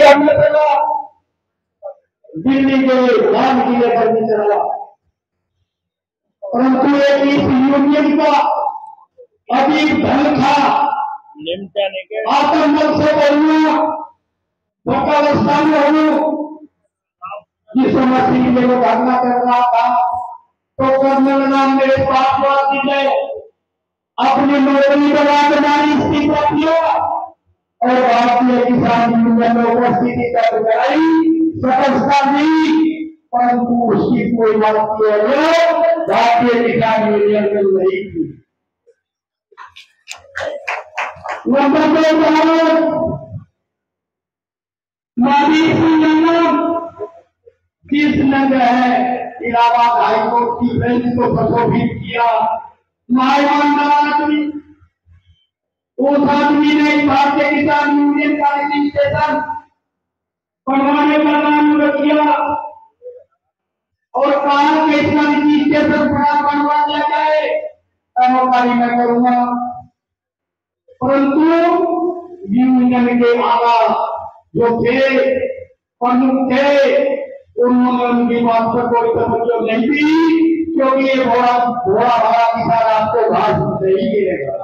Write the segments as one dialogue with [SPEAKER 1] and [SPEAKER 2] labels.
[SPEAKER 1] हमने चला, दिल्ली के धान किले पर भी चला, परंतु एक इस यूनियन का अभी धन था, आतंकवाद से बोलना, धोखाधड़ी होना, जिस समस्या के लिए वो भागना कर रहा था, तो कर्नल नाम मेरे पास ने अपनी नौकरी बनानी इस्तीफा दिया और भारतीय किसान यूनियन में उपस्थिति कर कराई, सफलता दी, परंतु उसकी कोई भारतीय किसान यूनियन में नहीं थी। नंबर 2 मादी किस नंग है, इलाहाबाद हाईकोर्ट की बेंच को प्रशोभित किया। ईमानदार आदमी, उस आदमी ने भारतीय किसान यूनियन का रजिस्ट्रेशन बनवाने का नाम किया और कहा कि इसका रजिस्ट्रेशन बनवा दिया जाए, कर्मचारी मैं करूंगा, परंतु यूनियन के आला जो थे, प्रमुख थे, उन्होंने उनकी बात पर कोई तवज्जो नहीं दी, क्योंकि ये घोड़ा भरा किसान आपको घास नहीं गिरेगा।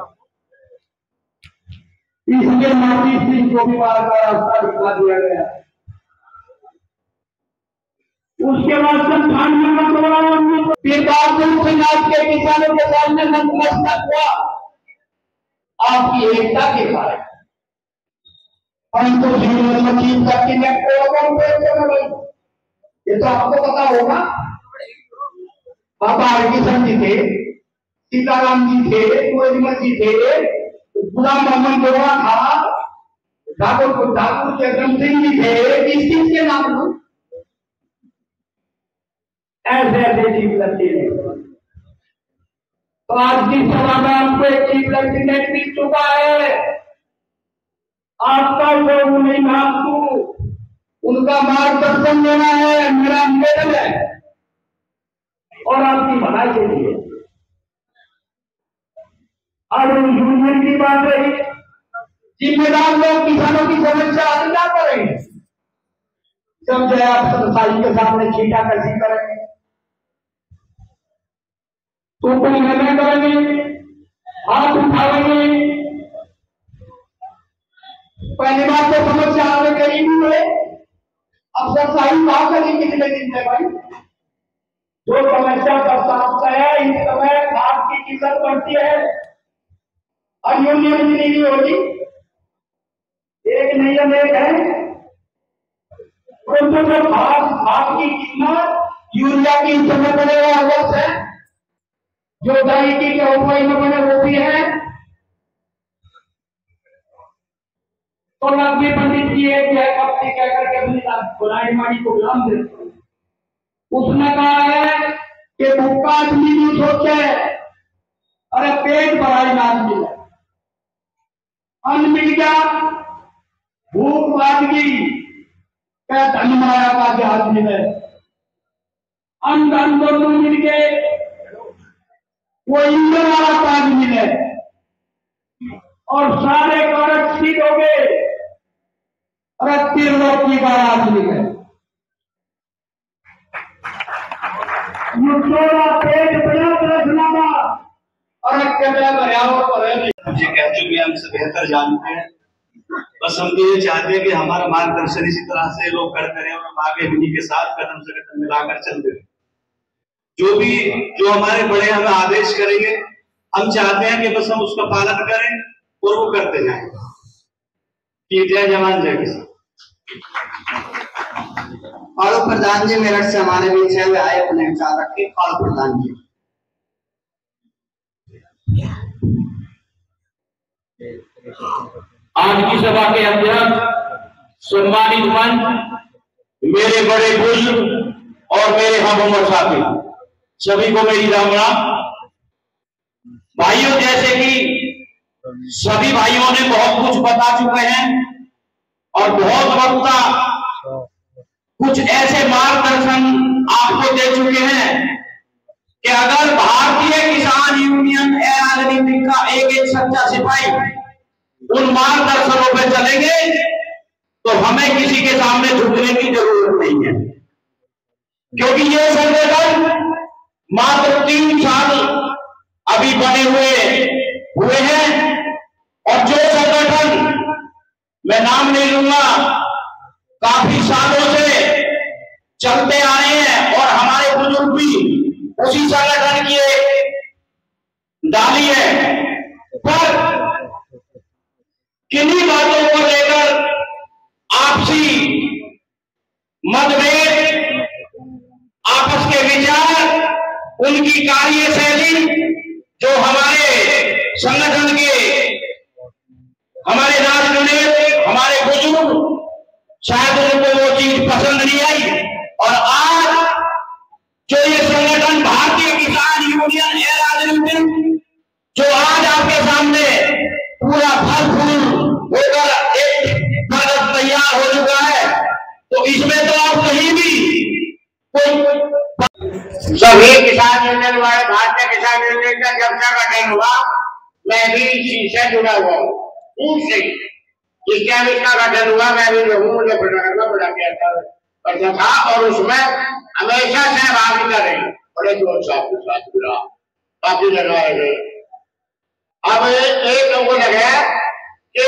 [SPEAKER 1] इसलिए माटी सिंह को भी मार का रास्ता दिखा दिया गया। उसके बाद संस्थान में फिर बाबुल सिंह के किसानों के सामने नतमस्तक हुआ आपकी एकता के कारण, परंतु ये तो आपको पता होगा। बाबा हरकिशन जी थे, सीताराम जी थे, गोविंद जी थे, गुलाम मोहम्मद गोवा था, ठाकुर चंद्रम सिंह जी थे, किस चीज के नाम लो ऐसे ऐसे चीज लगती है। तो आज की सभा में आपको एक चीज लेफ्टिनेंट मिल चुका है, आपका जो नहीं आपको उनका मार्गदर्शन देना है, मेरा निवेदन है और आपकी भलाई के लिए। अब यूनियन की बात रही, जिम्मेदार लोग किसानों की समस्या हल क्या करेंगे? जब जो आप साई के सामने छीटा कसी करेंगे तो कोई निर्णय करेंगे, हाथ उठाएंगे, पहली बात तो समस्या हमें कहीं नहीं मिले। अफसर साहिब कहा करेंगे कितने दिन में भाई, जो समस्या प्रस्ताव है, इस समय खाद की कीमत बढ़ती है और यूनियन की नहीं होगी, एक नियम एक है, परंतु जो खाद की कीमत यूरिया की समय बनेगा अलग है, जो दही की उपयोग में बने वो भी है। तो नकली पंडित जी एक कपटी कह करके बुराई माड़ी को गुलाम देते, उसने कहा है कि भूखा आदमी नहीं सोचे, अरे पेट भराई ना मिले, अन्न मिल गया, भूख भाग गई, क्या धन माया का जहाज मिले, अन्न धन दोनों मिल गए, वो इंधन वाला काज मिले और सारे कारक ठीक हो गए, अरे तीर्लोक की बारात मिले, पेट बड़ा रखना और
[SPEAKER 2] मुझे कह चुके हैं, हमसे बेहतर जानते हैं। बस हम तो ये चाहते हैं कि हमारा मार्गदर्शन इसी तरह से लोग करते रहे और हम आगे इन्हीं के साथ कदम से कदम मिलाकर चलते रहे। जो हमारे बड़े हमें आदेश करेंगे, हम चाहते हैं कि बस हम उसका पालन करें और वो करते जाएं। जय जवान जय किसान।
[SPEAKER 3] और प्रधान जी मेरठ से हमारे बीच में आए, अपने विचार रखे। और प्रधान जी
[SPEAKER 1] आज की सभा के अध्यक्ष, सम्मानित मंच, मेरे बड़े बुजुर्ग और मेरे हम उम्र साथी, सभी को मेरी राम राम। भाइयों, जैसे कि सभी भाइयों ने बहुत कुछ बता चुके हैं और बहुत वक्ता कुछ ऐसे मार्गदर्शन आपको दे चुके हैं कि अगर भारतीय किसान यूनियन राजनीति का एक एक सच्चा सिपाही उन मार्गदर्शनों पर चलेंगे तो हमें किसी के सामने झुकने की जरूरत नहीं है, क्योंकि ये संगठन मात्र 3 साल अभी बने हुए हैं, और जो संगठन मैं नाम नहीं लूंगा काफी सालों से चलते आ रहे हैं, और हमारे बुजुर्ग भी उसी संगठन की एक डाली है, पर किन्हीं बातों को लेकर आपसी मतभेद, आपस के विचार, उनकी कार्यशैली, जो हमारे संगठन के हमारे राष्ट्रनेता, हमारे बुजुर्ग, शायद उनको वो चीज पसंद नहीं आई, और आज जो ये संगठन भारतीय किसान यूनियन है राजनीतिक, जो आज आपके सामने पूरा फल फूल होकर एक कागज तैयार हो चुका है, तो इसमें तो आप कहीं भी सभी किसान यूनियन वाले, भारतीय किसान यूनियन का जब से गठन हुआ, मैं भी इसी से जुड़ा हुआ हूँ, जिसका भी इसका गठन हुआ मैं भी जो हूँ, मुझे बड़ा करता था, और उसमें हमेशा सहभागिता रही, बड़े जोर साथ के साथ जुड़ा, काफी लगाए गए। अब एक लोगों लगा कि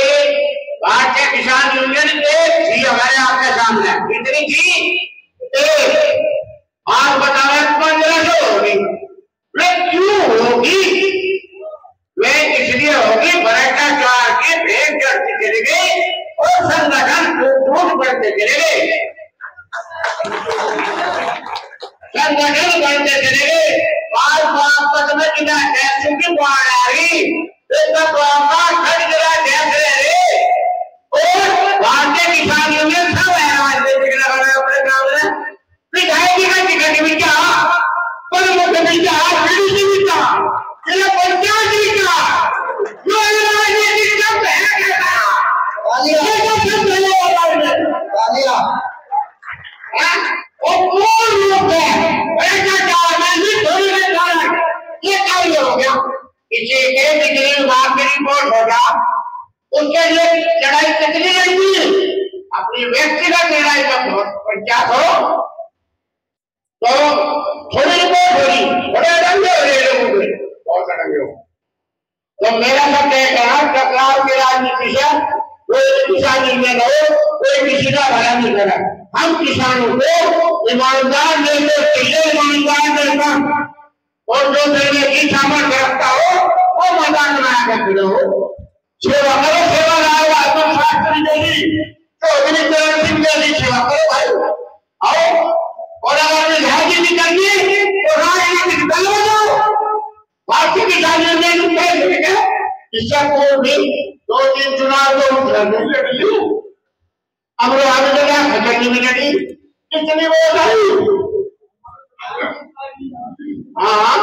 [SPEAKER 1] भारतीय किसान यूनियन एक थी हमारे आपके सामने, कितनी थी? एक। आज बता रहे 1500 होगी। वे क्यों होगी? वे इसलिए होगी भ्रष्टाचार के भेद चढ़ते चले गए और संगठन टूट पड़ते चले गए, संगठन बढ़ते चले गए। बार बार में कितना टैक्स की बाढ़ आ रही, और भारतीय किसान यूनियन सब है राजनीतिक अपने काम में विधायक का टिकट भी क्या, पर मुख्यमंत्री का पीडीसी भी क्या, पंचायत भी क्या, जो राजनीतिक सब है और कौन लोग है भ्रष्टाचार में थोड़ी में कारण ये कार्य हो गया। किसी के बिजली विभाग की रिपोर्ट होगा, उसके लिए लड़ाई कितनी लड़ती है, अपनी व्यक्तिगत लड़ाई का पंचायत हो तो थोड़ी रिपोर्ट होगी, थोड़े अडंगे हो रहे लोगों के, बहुत अडंगे हो। तो मेरा सब कहना टकराव की राजनीति से कोई किसान यूनियन हो, कोई किसी का भला नहीं करा। हम किसानों को ईमानदार लेकर ईमानदार लेकर और जो देने की सामर्थ्य रखता हो वो मैदान में आकर खड़े हो, सेवा करो, सेवा लाओ, तुम शास्त्री देगी तो सेवा करो भाई, आओ। और अगर लिहाजी भी करनी तो राजनीतिक दल हो जाओ, भारतीय किसान यूनियन इसका को भी 2-3 चुनाव तो लड़ ली, अब आगे जगह खचड़ी में लड़ी, कितनी वोट आई, हाँ।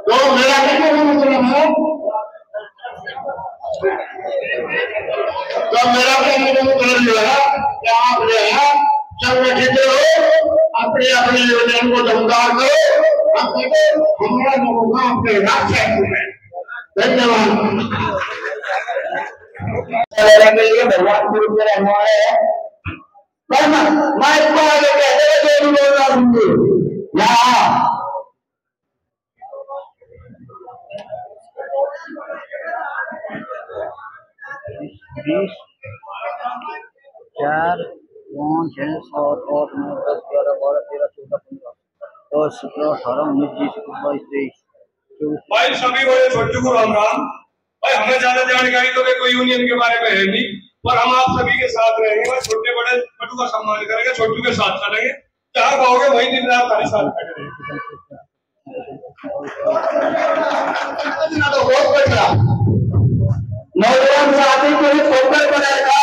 [SPEAKER 1] तो मेरा कहने का मतलब है, तो मेरा कहने का मतलब जो है कि आप जो है संगठित रहो, अपने अपने यूनियन को दमदार करो, हमारा नमूना अपने राष्ट्र में। धन्यवाद। के लिए भगवान गुरु के रहने वाले हैं, मैं इसको आगे कहते हुए बोल रहा हूँ यहाँ
[SPEAKER 3] 20, 4, 5, 6, 7, 8, 9, 10, 11, 12, 13, 14, 15 और 17, 18, 19, 20, 22, 23, 24।
[SPEAKER 4] भाई सभी को छोटू को राम राम। भाई हमें ज्यादा जानकारी तो कोई यूनियन के बारे में है नहीं, पर हम आप सभी के साथ रहेंगे, छोटे बड़े छोटू का सम्मान करेंगे, छोटू के साथ चलेंगे, जहाँ कहोगे वही दिन रात हमारे साथ खड़े रहेंगे।
[SPEAKER 1] नौजवान साथी को भी फोकस बनाएगा,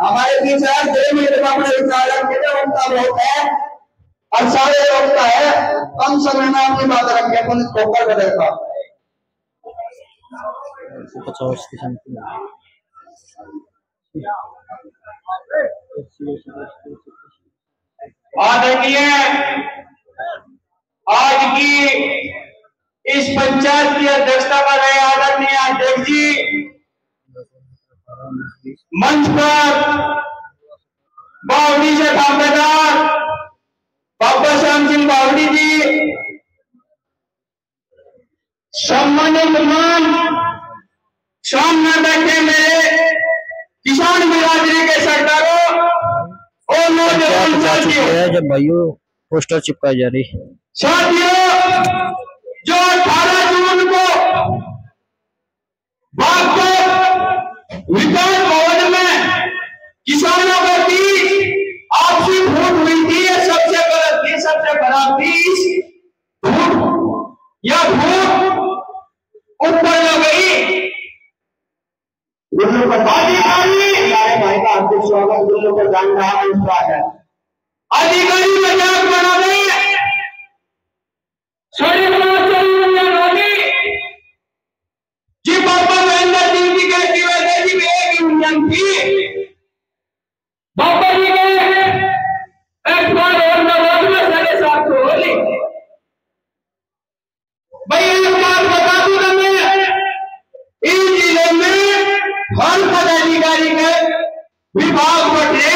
[SPEAKER 1] हमारे बीच अपने विचार बहुत है और सारे लोग का है, कम समय में अपनी बात रखे पुलिस फोकस बनेगा। आदरणीय आज की इस पंचायत की अध्यक्षता कर रहे आदरणीय अध्यक्ष जी, मंच पर बावड़ी से थापेदार बाबा श्याम सिंह बावड़ी जी, सम्मानित मेहमान, सामने बैठे मेरे किसान बिरादरी के सरदारों और नौजवान साथियों,
[SPEAKER 3] जब भाइयों पोस्टर चिपकाई जा रही
[SPEAKER 1] साथियों, जो 18 जून को बागपत विकास भवन में किसानों के बीच आपसी फूट हुई थी, ये सबसे गलत थी, सबसे खराब थी। फूट या फूट ऊपर न गई। गुल्लू अधिकारी हमारे भाई का हार्दिक स्वागत गुल्लू को जान रहा है, है अधिकारी मजाक बना रहे जी। बाबा महेंद्र सिंह जी कहती वैसे जी एक यूनियन थी, बाबा जी के एक बार और नवाज में 750 होली। भाई एक बात बता दूं ना, मैं इस जिले में हर पदाधिकारी के विभाग बढ़े,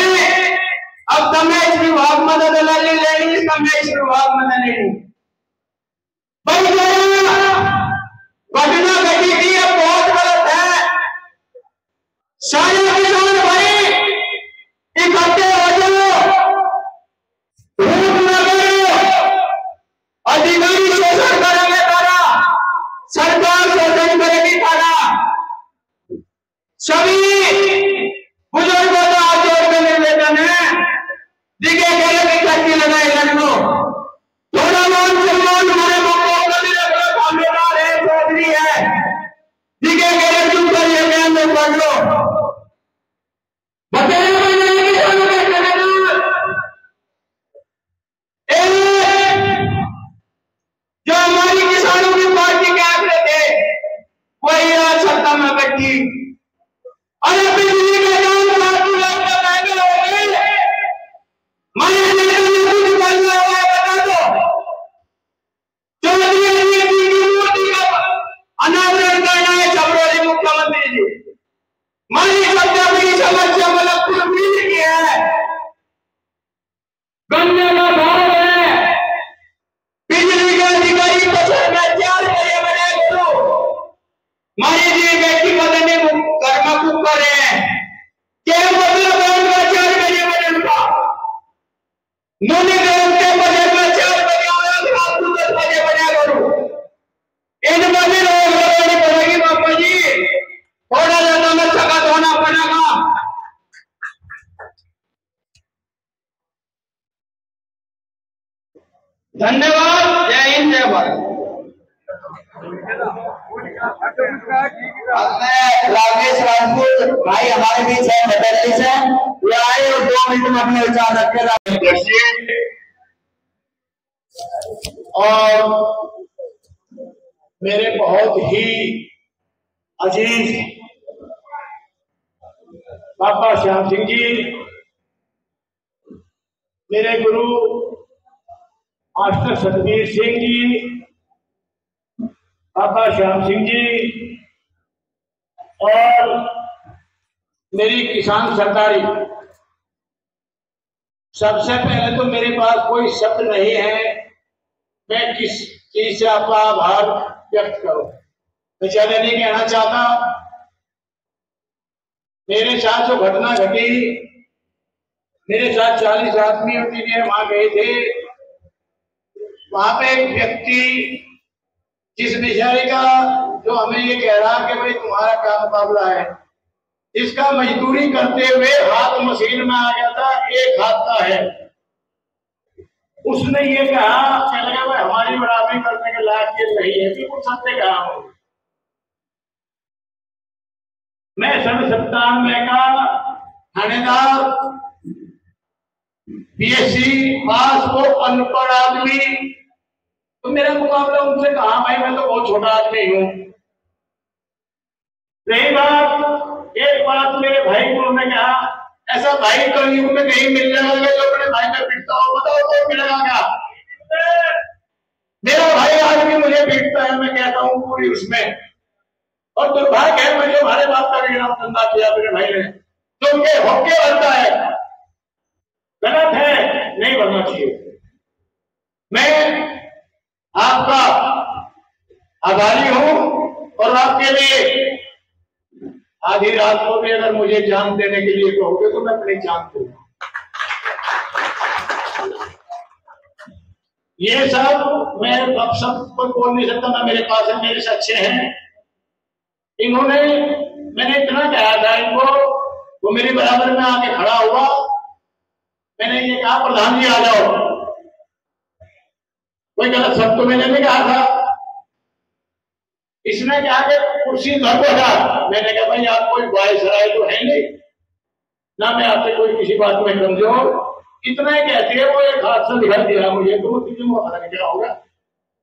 [SPEAKER 1] अब तमेश विभाग मदद लेनी, तमेश विभाग मदद लेनी। भाई घटना घटी थी, ये बहुत गलत है। सारे किसान भाई इकट्ठे हो जाओ, धूप न करो, अधिकारी शोषण करेंगे तारा, सरकार शोषण करेगी तारा। सभी बुजुर्गों को हाथ जोड़ के निवेदन है, दिखे गले की चट्टी लगाए लड़को, थोड़ा मान सम्मान हमारे मौकों को भी रख लो, खामेदार है, चौधरी है, दिखे गले तुम कर ये बयान में पढ़ लो। जो हमारी किसानों की पार्टी के आंकड़े थे वही आज सत्ता में बैठी। अरे बिजली के दाम महंगे हो गए, बता दो मोदी का अनावरण करना है छबरौली मुख्यमंत्री जी। मानी सत्ता की समस्या मलकपुर मिल की है, गन्ने का भाव है, बिजली के अधिकारी बचत में 4 बजे बने करो, मानी जी व्यक्ति बदलने कर्म को करे क्या मतलब है उनका 4 बजे बने का नोनी के बजट में 4 बजे आया, रात को 10 बजे बने करो। इनमें भी रोक लगानी पड़ेगी बापा जी, थोड़ा ज्यादा में सख्त होना पड़ेगा। धन्यवाद, जय हिंद, जय भारत। राकेश राजपूत भाई हमारे बीच है, बदलती से ये आए और 2 मिनट में अपने विचार रखे। और मेरे बहुत ही अजीज बाबा श्याम सिंह जी, मेरे गुरु मास्टर सतबीर सिंह जी, बाबा श्याम सिंह जी और मेरी किसान सरदारी, सबसे पहले तो मेरे पास कोई शब्द नहीं है, मैं किस चीज से आपका आभार व्यक्त करूं। मैं ज्यादा नहीं कहना चाहता। मेरे साथ जो घटना घटी, मेरे साथ 40 आदमी वहां गए थे। वहां पे एक व्यक्ति जिस बेचारे का जो हमें ये कह रहा कि भाई तुम्हारा क्या मुकाबला है, इसका मजदूरी करते हुए हाथ मशीन में आ गया था, एक हाथ का है। उसने ये कहा चल गया भाई हमारी बराबरी करने के लायक ये नहीं है, बिल्कुल सत्य कहा हो। मैं सन 97 का थानेदार, बीएससी पास हो, अनपढ़ आदमी, तो मेरा मुकाबला उनसे कहा भाई मैं तो बहुत छोटा आदमी हूं। रही बात, एक बात मेरे भाई को उन्होंने कहा ऐसा भाई कलयुग में कहीं मिलने वाले जो अपने भाई में पीटता हो, बताओ तो मिलेगा क्या? मेरा भाई आज भी मुझे पीटता है, मैं कहता हूँ पूरी उसमें। और दुर्भाग्य है मैं जो हमारे बाप का नाम धंधा किया मेरे भाई ने, जो उनके होके बनता है। गलत है, नहीं बनना चाहिए। मैं आपका आभारी हूं और आपके लिए आधी रात को भी अगर मुझे जान देने के लिए कहोगे तो मैं अपनी जान दूंगा। ये सब मैं अब सब कोई बोल नहीं सकता, ना मेरे पास है, मेरे से अच्छे हैं। इन्होंने, मैंने इतना कहा था इनको, वो मेरे बराबर में आके खड़ा हुआ, मैंने ये कहा प्रधान जी आ जाओ, कोई गलत शब्द तो मैंने नहीं कहा था। इसने क्या कि कुर्सी घर बैठा, मैंने कहा भाई आप कोई वायसराय तो है नहीं ना, मैं आपसे कोई किसी बात में कमजोर, इतना ही कहती है। वो एक हादसा दिखाई दिया मुझे, तो क्या होगा,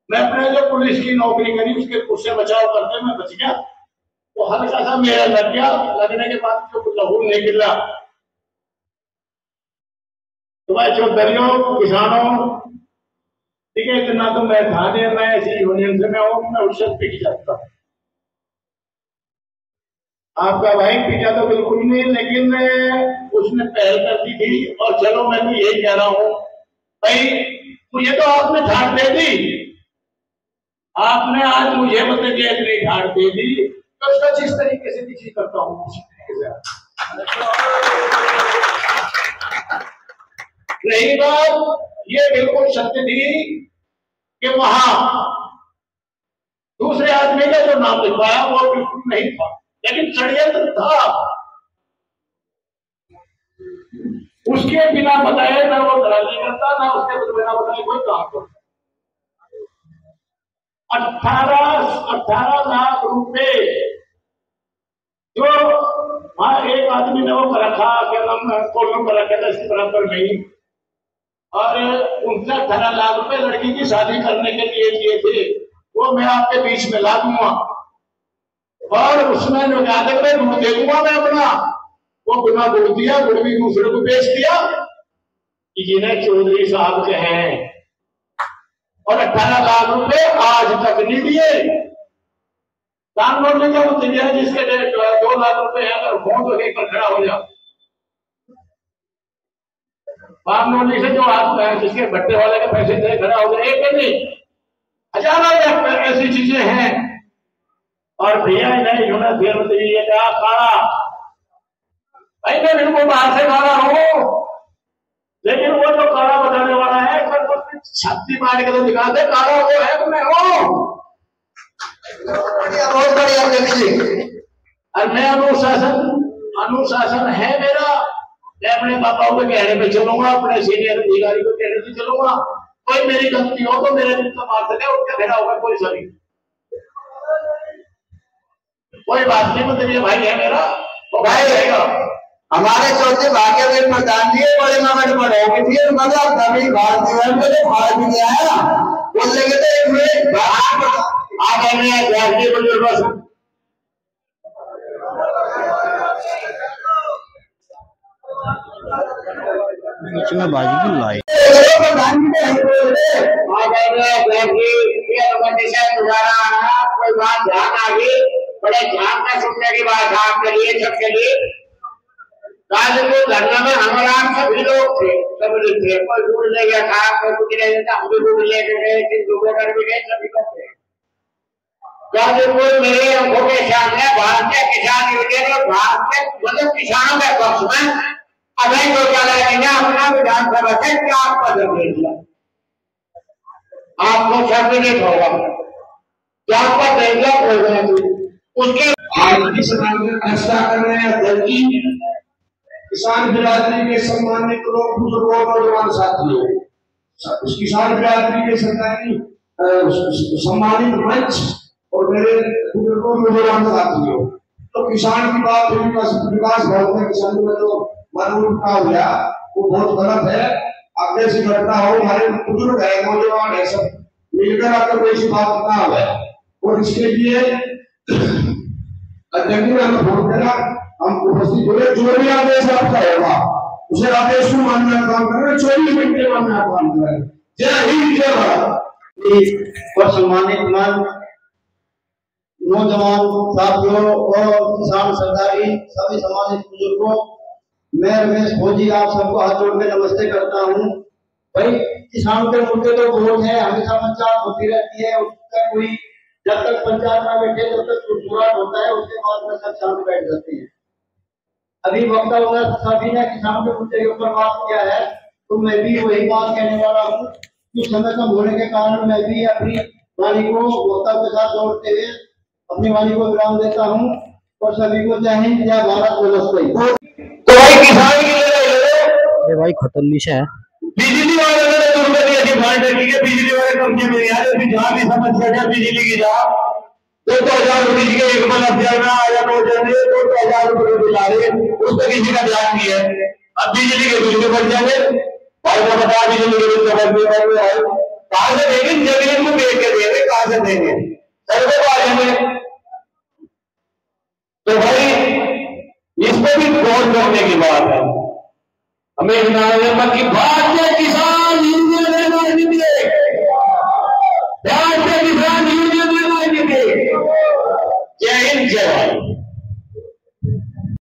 [SPEAKER 1] मैं अपने जो पुलिस की नौकरी करी उसके उससे बचाव करते मैं बच गया। वो हल्का सा मेरा लग गया, लगने के बाद जो लहू निकला। तो भाई चौधरियों, किसानों, ठीक है, इतना तो मैं था नहीं, मैं ऐसी यूनियन से मैं हूं, मैं उससे पिट जाता। आपका भाई पिटा तो बिल्कुल नहीं, लेकिन उसने पहल कर दी थी। और चलो मैं भी यही कह रहा हूं भाई, मुझे तो आपने ठाट दे दी, आपने आज मुझे बता दिया इतनी ठाट दे दी, तो उसका जिस तरीके से भी चीज करता हूं उसी तरीके से। रही बात, ये बिल्कुल सत्य थी कि वहां दूसरे आदमी का जो नाम लिखवाया वो बिल्कुल नहीं था, लेकिन षड्यंत्र था। उसके बिना बताए ना वो दलाली करता, ना उसके बिना बताए कोई काम करता। 18 लाख रुपए जो वहां एक आदमी ने वो रखा, क्या नाम कोलों पर रखा था इसके बराबर नहीं, और 18 लाख रुपए लड़की की शादी करने के लिए दिए थे, वो मैं आपके बीच में ला दूंगा। और उसमें जो जाकर मैं गुड़ दे दूंगा मैं अपना, वो बिना गुड़ दिया, गुड़ भी दूसरे को बेच दिया, जिन्हें चौधरी साहब के हैं। और 18 लाख रुपए आज तक नहीं दिए। कानून जब दिया जिसके 2 लाख रुपए अगर हो तो एक खड़ा हो जाओ। बामनोली से जो आप जिसके भट्टे वाले के पैसे दे खड़ा हो गए, एक नहीं हजारों ऐसी चीजें हैं। और भैया नहीं इन्होंने फिर ये कहा काला, भाई मैं इनको बाहर से काला हूं, लेकिन वो जो काला बताने वाला है छाती मार के तो दिखा दे काला वो है, मैं हूं बहुत बढ़िया देखिए। और मैं अनुशासन है मेरा, मैं अपने पापाओं के कहने पे चलूंगा, अपने सीनियर अधिकारी को कहने से चलूंगा। कोई मेरी गलती हो तो मेरे दिल का मार सके, उनका खड़ा होगा कोई सभी, कोई बात नहीं। मतलब ये भाई है मेरा, वो भाई रहेगा। हमारे चौथे भाग्य में प्रधान जी बड़े मगज बढ़ोगे थी, मगर कभी बात नहीं मेरे बाहर भी नहीं आया, बोल लेंगे तो एक मिनट आप अपने बुजुर्ग
[SPEAKER 3] बीच में बाजी की लाई
[SPEAKER 1] दोबारा आना, कोई बात ध्यान आ गई, बड़े ध्यान का सुनने की बात आपके लिए सबके लिए। गाजीपुर धरना में हम आराम सभी लोग थे, सब लोग थे, कोई दूर ले गया था, कोई कुछ ले गया था, हम भी दूर ले गए, कर भी गए, सभी लोग थे। गाजीपुर मेरे आंखों के सामने भारतीय किसान यूनियन और भारतीय मतलब किसानों के पक्ष में अभी तो क्या लगेगा अपना विधानसभा से क्या आपका जब दे दिया, आपको शब्द नहीं होगा क्या आपका दे दिया उसके
[SPEAKER 4] फैसला कर रहे हैं। किसान बिरादरी के सम्मानित लोग, बुजुर्गों, नौजवान साथियों, किसान बिरादरी के सरकारी सम्मानित मंच और मेरे बुजुर्गों, नौजवान साथियों, तो किसान की बात विकास बहुत है, किसान में जो मन उठा हुआ वो बहुत गलत है। आगे से घटना हो, हमारे बुजुर्ग है, नौजवान है, सब मिलकर आकर कोई सी बात ना हो, और इसके लिए अध्यक्ष ने हमें वोट देना, हम उपस्थित हुए। जो भी आदेश आपका होगा उसे आदेश को मानने का काम करें, 24 घंटे मानने का काम करें। जय हिंद, जय भारत।
[SPEAKER 1] और सम्मानित मान नौजवान साथियों और किसान सरदारी सभी सम्मानित बुजुर्गों, मैं रमेश फौजी आप सबको हाथ जोड़ के नमस्ते करता हूँ। भाई किसान के मुद्दे तो बहुत है, हमेशा पंचायत होती रहती है, उसका कोई जब तक पंचायत में बैठे जब तक सुराट होता है उसके बाद में सब शांत बैठ जाते हैं। अभी वक्ता हुआ सभी ने किसान के मुद्दे के ऊपर बात किया है, तो मैं भी वही बात कहने वाला हूँ। कुछ समय कम होने के कारण मैं भी अपनी वाणी को वक्ता के साथ जोड़ते हुए अपनी वाणी को विराम देता हूँ और सभी को जय हिंद जय भारत नमस्ते।
[SPEAKER 2] तो भाई किसान की लड़ाई
[SPEAKER 3] ये भाई खतरनाक है।
[SPEAKER 2] बिजली वाले ने दुर्गति ऐसी फाल्ट रखी है, बिजली वाले कब्जे में यार अभी जहाँ भी समस्या है बिजली की जा 2,000 रुपये के एक बल्ब जलना या 2,000 रुपये बिल आ रहे, उस पर किसी का ध्यान नहीं है। अब बिजली के बिल बढ़ जाएंगे और मैं बता बिजली के बिल कहाँ से देंगे, जमीन को बेच के देंगे, कहाँ से देंगे, सड़कों को आ जाएंगे। तो भाई इस पर भी गौर करने की बात है। हमें की भारतीय किसान यूनियन भारतीय किसान यूनियन